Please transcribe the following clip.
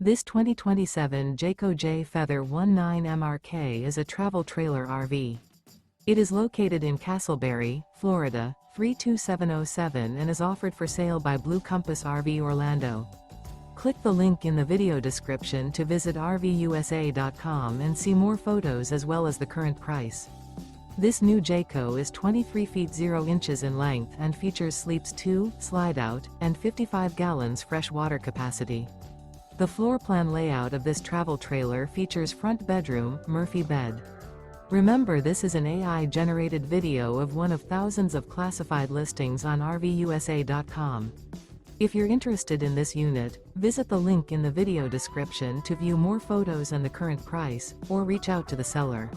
This 2027 Jayco Jay Feather 19MRK is a travel trailer RV. It is located in Casselberry, Florida, 32707 and is offered for sale by Blue Compass RV Orlando. Click the link in the video description to visit RVUSA.com and see more photos as well as the current price. This new Jayco is 23 feet 0 inches in length and features sleeps 2, Slideout, and 55 gallons fresh water capacity. The floor plan layout of this travel trailer features front bedroom, Murphy bed. Remember, this is an AI-generated video of one of thousands of classified listings on RVUSA.com. If you're interested in this unit, visit the link in the video description to view more photos and the current price, or reach out to the seller.